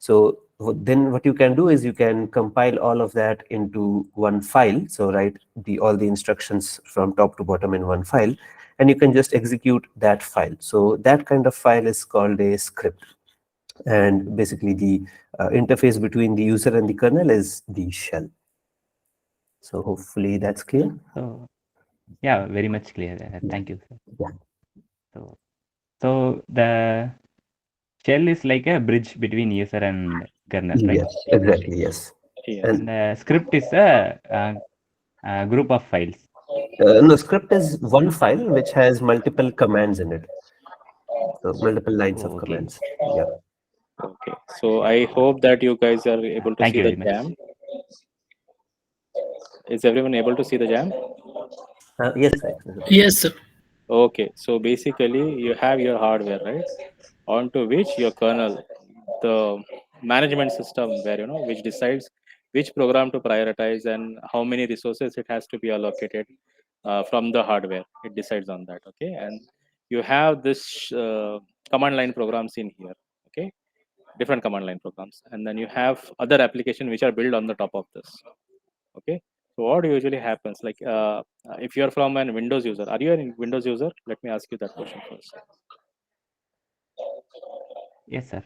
So then what you can do is you can compile all of that into one file. So write all the instructions from top to bottom in one file, and you can just execute that file. So that kind of file is called a script. And basically the interface between the user and the kernel is the shell. So hopefully that's clear. So yeah, very much clear. Thank you, sir. Yeah. So the shell is like a bridge between user and kernel, right? Yes, exactly. Yes. Yes. And And the script is a group of files. no, script is one file which has multiple commands in it. So multiple lines of Oh, okay. commands. Yeah. Okay. So I hope that you guys are able to Thank see you the very much. jam. Is everyone able to see the jam? Yes, sir. Yes, sir. Okay. So basically, you have your hardware, right? Onto which your kernel, the management system, where which decides which program to prioritize and how many resources it has to be allocated from the hardware. It decides on that. Okay. And you have this command line programs in here. Okay, different command line programs, and then you have other applications which are built on the top of this. Okay, so what usually happens, like if you are from an Windows user, are you a Windows user? Let me ask you that question first. Yes, sir.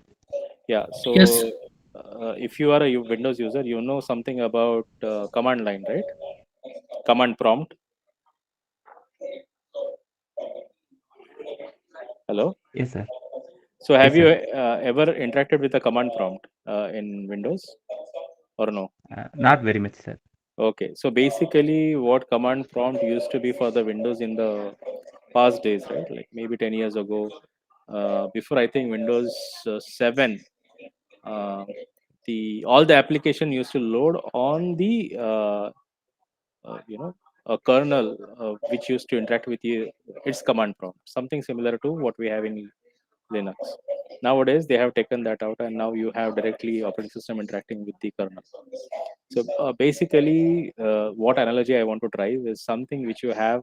Yeah, so Yes. if you are a Windows user, you know something about command line, right? Command prompt. Hello. Yes, sir. So Yes, have you sir. ever interacted with the command prompt in Windows or no? Not very much, sir. Okay, so basically what command prompt used to be for the Windows in the past days, right? Like maybe 10 years ago, before I think Windows 7, uh, the all the application used to load on the a kernel which used to interact with its command prompt, something similar to what we have in Linux. Nowadays they have taken that out, and now you have directly operating system interacting with the kernel. So basically, what analogy I want to drive is something which you have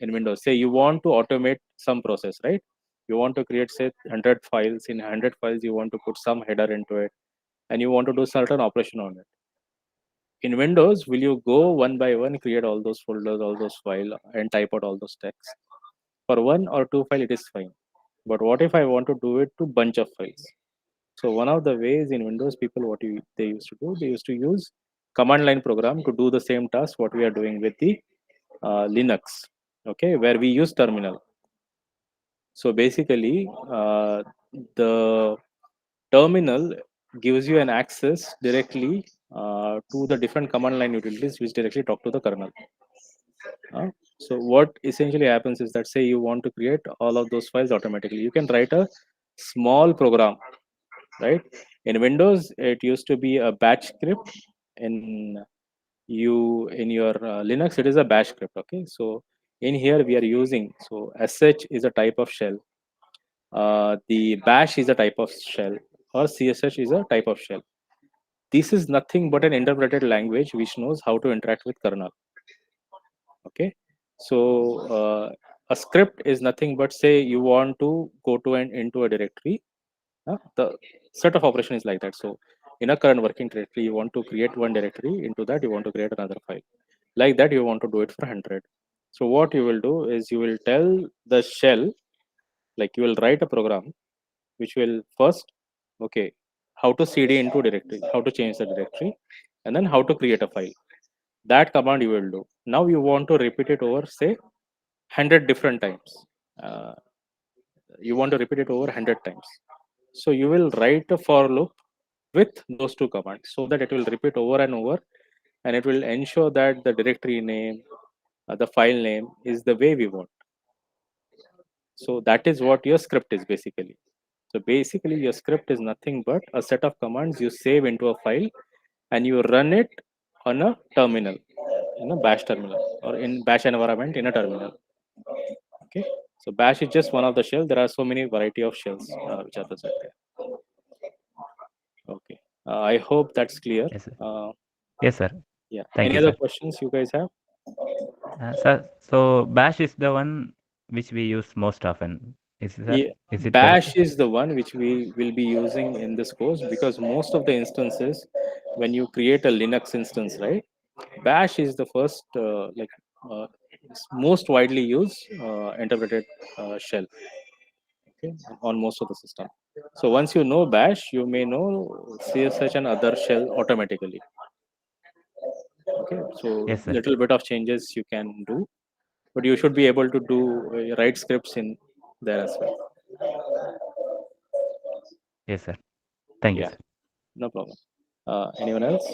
in Windows. Say you want to automate some process, right? You want to create, say, 100 files. In 100 files, you want to put some header into it, and you want to do certain operation on it. In Windows, will you go one by one, create all those folders, all those files, and type out all those text? For one or two file, it is fine. But what if I want to do it to bunch of files? So one of the ways in Windows, people they used to do, they used to use command line program to do the same task what we are doing with the Linux, okay, where we use terminal. So basically, the terminal gives you an access directly to the different command line utilities which directly talk to the kernel. So what essentially happens is that, say you want to create all of those files automatically, you can write a small program, right? In Windows, it used to be a batch script. In your Linux, it is a bash script. Okay, so in here we are using, so sh is a type of shell, the bash is a type of shell, or csh is a type of shell. This is nothing but an interpreted language which knows how to interact with kernel. Okay, so a script is nothing but, say you want to go to into a directory. The set of operation is like that. So in a current working directory, you want to create one directory. Into that, you want to create another file. Like that, you want to do it for 100. So what you will do is you will tell the shell, like you will write a program which will first, okay, how to cd into directory, how to change the directory, and then how to create a file. That command you will do. Now you want to repeat it over, say, 100 different times. Uh, you want to repeat it over 100 times. So you will write a for loop with those two commands so that it will repeat over and over, and it will ensure that the directory name, the file name is the way we want. So that is what your script is basically. So basically, your script is nothing but a set of commands you save into a file and you run it on a terminal, in a bash terminal, or in bash environment in a terminal. Okay, so bash is just one of the shells. There are so many variety of shells which are present there. Okay, I hope that's clear. Yes, sir. Uh, Yes, sir. yeah. Thank Any you, other sir. questions you guys have? Sir, so bash is the one which we use most often, Yeah, Is it correct? bash is the one which we will be using in this course, because most of the instances when you create a Linux instance, right, bash is the first uh, most widely used interpreted shell, okay, on most of the system. So once you know bash, you may know csh and other shell automatically. Okay, so Yes, sir. little bit of changes you can do, but you should be able to do write scripts in there as well. Yes, sir. Thank you, Yeah, sir. no problem. Anyone else?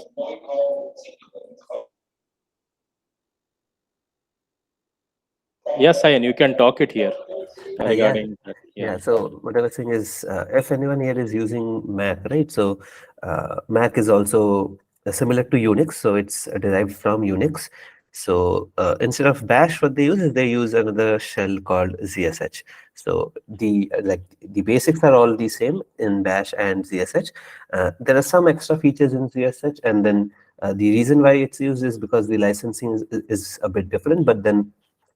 Yes, Sayan, you can talk it here Yeah, regarding that. Yeah. yeah. So what I was saying is, if anyone here is using Mac, right? So Mac is also similar to Unix, so it's derived from Unix. So instead of Bash, what they use is they use another shell called ZSH. So the basics are all the same in Bash and ZSH. There are some extra features in ZSH, and then the reason why it's used is because the licensing is a bit different. But then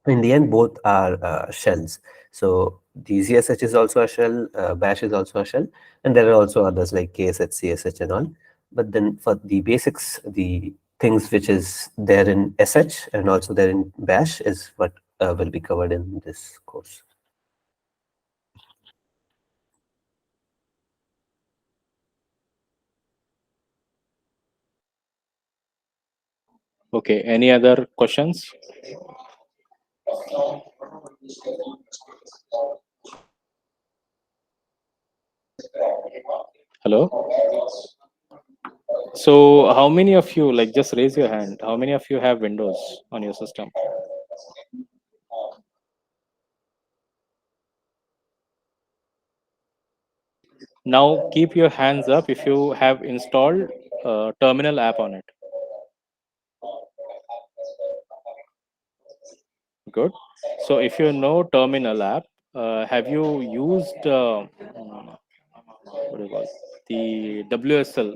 in the end, both are shells. So the ZSH is also a shell, Bash is also a shell, and there are also others like KSH, CSH, and all. But then for the basics, the things which is there in SH and also there in Bash is what will be covered in this course. Okay. Any other questions? Hello. So, how many of you, like, just raise your hand? How many of you have Windows on your system? Now, keep your hands up if you have installed Terminal app on it. Good. So, if you know Terminal app, have you used what do you call it? The WSL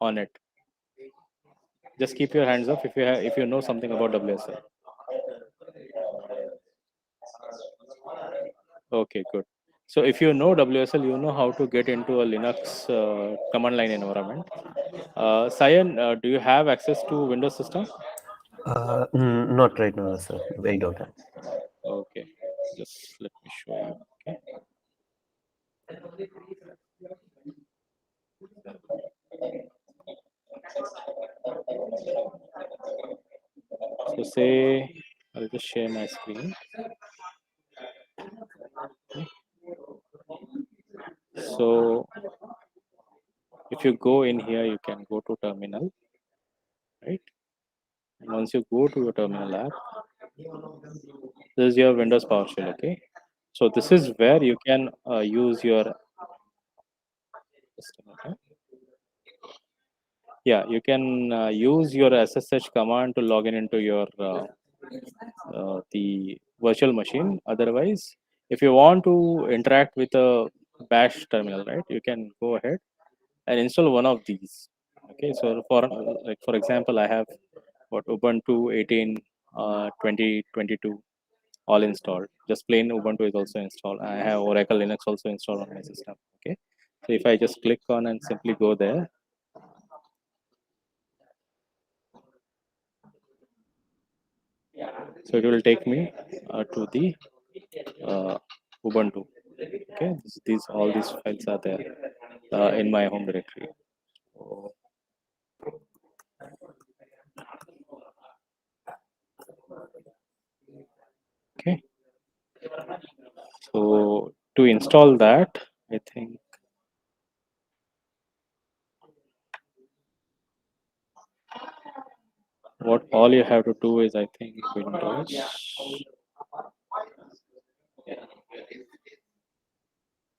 on it? Just keep your hands up if you know something about WSL. Okay, good. So if you know WSL, you know how to get into a Linux command line environment. Sayan, do you have access to Windows system? Not right now, sir. I don't have. Okay, just let me show you. Okay. So say I'll just share my screen. So if you go in here, you can go to terminal, right? And once you go to your terminal app, this is your Windows PowerShell. Okay. So this is where you can use your system. Okay? Yeah, you can use your SSH command to log in into your the virtual machine. Otherwise, if you want to interact with a bash terminal, right, you can go ahead and install one of these. Okay, so for example, I have what Ubuntu 18 2022 all installed. Just plain Ubuntu is also installed. I have Oracle Linux also installed on my system. Okay, so if I just click on and simply go there, so it will take me to the Ubuntu. Okay, these all these files are there in my home directory. Okay, so to install that, I think what all you have to do is, I think, Windows.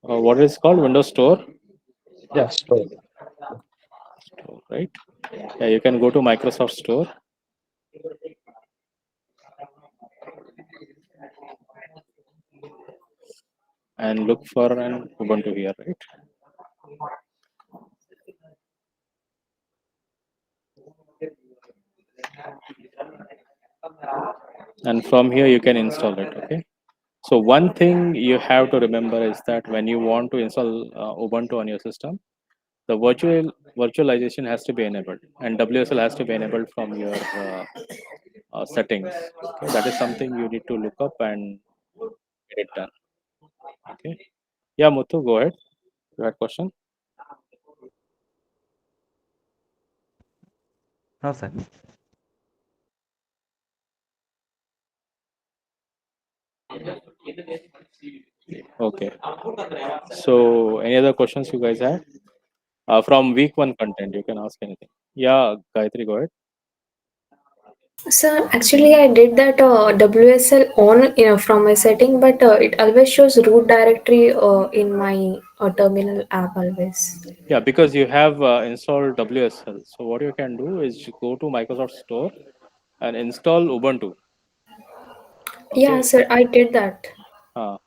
What is called Windows Store, Yeah, sure. right? Yeah, you can go to Microsoft Store and look for an Ubuntu here, right? And from here you can install it. Okay, So one thing you have to remember is that when you want to install Ubuntu on your system, the virtualization has to be enabled, and WSL has to be enabled from your settings. Okay, that is something you need to look up and get it done. Okay. Yeah, Muthu, go ahead. You had question? No, sir. Okay. So any other questions you guys have? From week one content, you can ask anything. Yeah, Gayatri, go ahead. So actually, I did that WSL on from my setting, but it always shows root directory in my terminal app always. Yeah, because you have installed WSL. So what you can do is you go to Microsoft Store and install Ubuntu. Yeah, Okay. sir, I did that. Uh,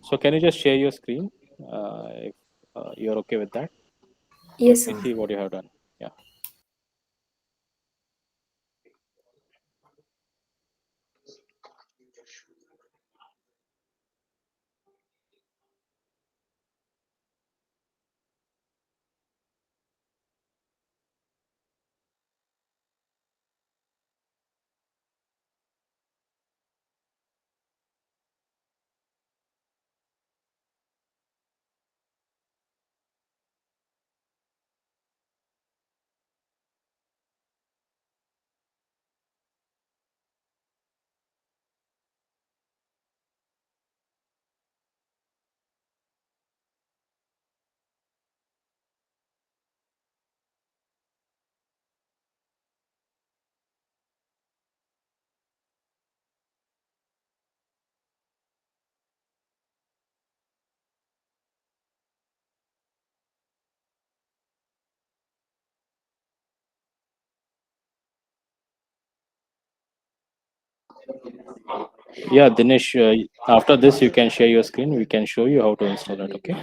so can you just share your screen if you're okay with that? Let Yes, me sir. see what you have done. Yeah. Yeah, Dinesh, after this, you can share your screen. We can show you how to install it. Okay.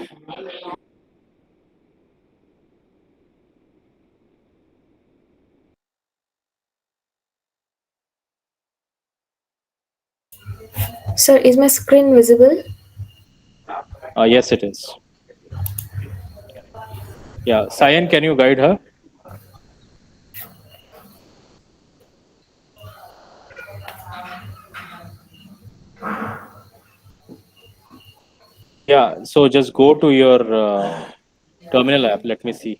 Sir, is my screen visible? Yes, it is. Yeah. Sayan, can you guide her? Yeah. So just go to your terminal app. Let me see.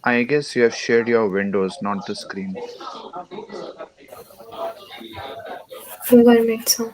I guess you have shared your windows, not the screen. One minute, sir.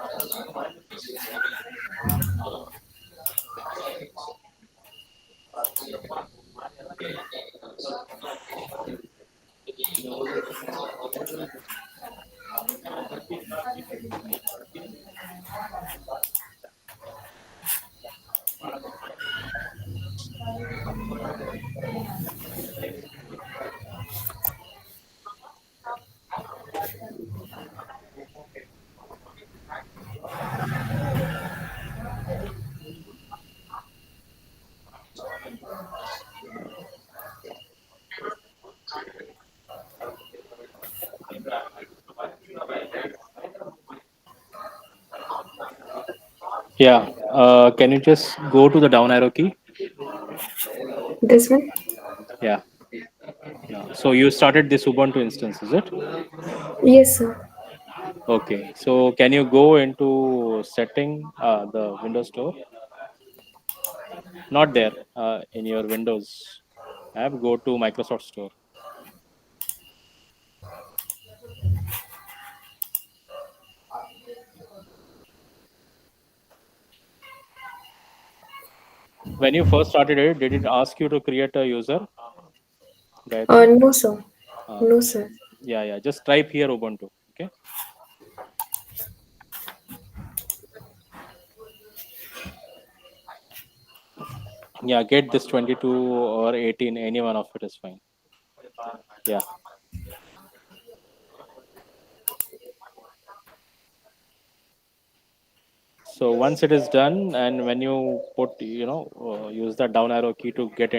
Yeah. Can you just go to the down arrow key? This one? Yeah. Yeah. So you started this Ubuntu instance, is it? Yes, sir. Okay. So can you go into setting the Windows Store? Not there. In your Windows app, go to Microsoft Store. When you first started it, did it ask you to create a user, Gayatri? No, sir. Uh, No, sir. yeah, yeah. Just type here Ubuntu. Okay. Yeah, get this 22 or 18. Any one of it is fine. Yeah. So once it is done, and when you put, use the down arrow key to get